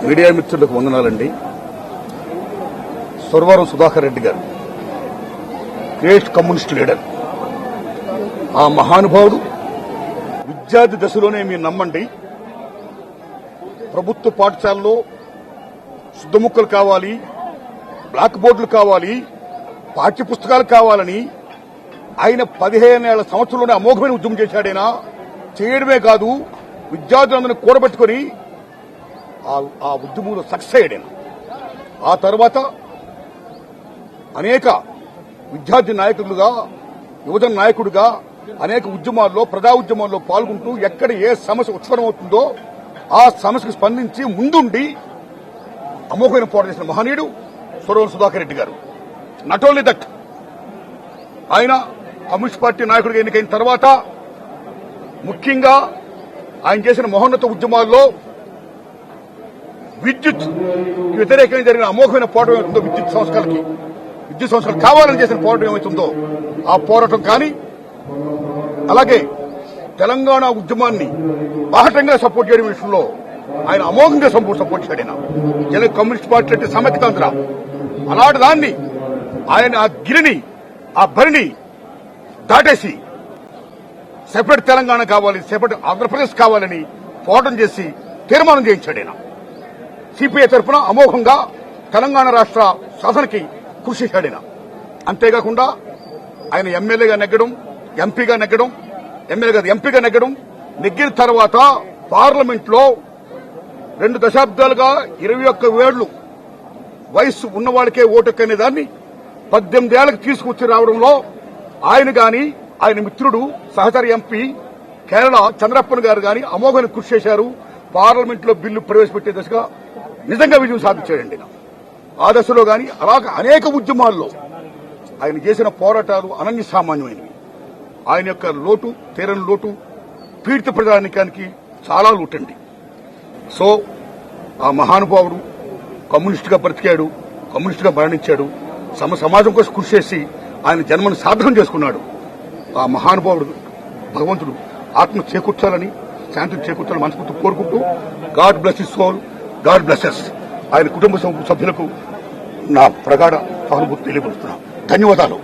Media మిత్రులకు వందనాలండి. సురవరం సుధాకర్ రెడ్డి గారు గ్రేట్ కమ్యూనిస్ట్ లీడర్. ఆ మహానుభావుడు విద్యార్థి దశలోనే మీరు నమ్మండి, ప్రభుత్వ పాఠశాలలో శుద్ధముక్కలు కావాలి, బ్లాక్ బోర్డులు కావాలి, పాఠ్య పుస్తకాలు కావాలని ఆయన 15 సంవత్సరంలోనే అమోఘమైన ఉద్యమం చేశాడైనా. చేయడమే కాదు, విద్యార్థులందరినీ కూడబెట్టుకుని ఆ ఉద్యమంలో సక్సెస్ అయ్యాడైనా. ఆ తర్వాత అనేక విద్యార్థి నాయకులుగా, యువజన నాయకుడిగా అనేక ఉద్యమాల్లో, ప్రజా ఉద్యమాల్లో పాల్గొంటూ ఎక్కడ ఏ సమస్య ఉత్పన్నమవుతుందో ఆ సమస్యకు స్పందించి ముందుండి అమోఘమైన పోరాటం చేసిన మహనీయుడు సురవరం సుధాకర్ రెడ్డి గారు. నాట్ ఓన్లీ దట్, ఆయన కమ్యూనిస్ట్ పార్టీ నాయకుడిగా ఎన్నికైన తర్వాత ముఖ్యంగా ఆయన చేసిన మహోన్నత ఉద్యమాల్లో విద్యుత్ వ్యతిరేకంగా జరిగిన అమోఘమైన పోరాటం ఏమవుతుందో, విద్యుత్ సంస్కరణలు కావాలని చేసిన పోరాటం ఏమవుతుందో ఆ పోరాటం కానీ, అలాగే తెలంగాణ ఉద్యమాన్ని బాహటంగా సపోర్ట్ చేయడం విషయంలో ఆయన అమోఘంగా సపోర్ట్ చేయడం. కమ్యూనిస్ట్ పార్టీ అంటే సమైక్యతాంధ్ర, అలాంటి దాన్ని ఆయన ఆ గిరిని, ఆ బరిని దాటేసి సెపరేట్ తెలంగాణ కావాలి, సెపరేట్ ఆంధ్రప్రదేశ్ కావాలని పోరాటం చేసి తీర్మానం చేయించాడు. ఆయన సిపిఐ తరఫున అమోఘంగా తెలంగాణ రాష్ట్ర సాధనకి కృషి చేశాడు. అంతేకాకుండా ఆయన ఎమ్మెల్యేగా నెగ్గడం, ఎంపీగా నెగ్గడం, నెగ్గిన తర్వాత పార్లమెంట్ లో 2 దశాబ్దాలుగా 21 ఏళ్లు వయసు ఉన్నవాడికే ఓటెక్కనే దాన్ని 18 ఏళ్లకు తీసుకొచ్చి రావడంలో ఆయన గాని, ఆయన మిత్రుడు సహచర ఎంపీ కేరళ చంద్రప్పన్ గారు గాని అమోఘమైన కృషి చేశారు. పార్లమెంట్ లో బిల్లు ప్రవేశపెట్టే దశగా నిజంగా విజయం సాధించాడండి. ఆ దశలో గాని అలాగే అనేక ఉద్యమాల్లో ఆయన చేసిన పోరాటాలు అనన్య సామాన్యమైనవి. ఆయన యొక్క లోటు, తీరని లోటు పీడిత ప్రజానికానికి చాలా లోటండి. సో ఆ మహానుభావుడు కమ్యూనిస్ట్ గా బ్రతికాడు, కమ్యూనిస్ట్ గా మరణించాడు. సమాజం కోసం కృషి చేసి ఆయన జన్మను సార్థకం చేసుకున్నాడు. ఆ మహానుభావుడు భగవంతుడు ఆత్మ చేకూర్చాలని, శాంతిని చేకూర్చాలని మనస్ఫూర్తి కోరుకుంటూ, God bless his soul, God bless us. ఆయన కుటుంబ సభ్యులకు నా ప్రగాఢ సానుభూతి తెలియపరుస్తున్నాను. ధన్యవాదాలు.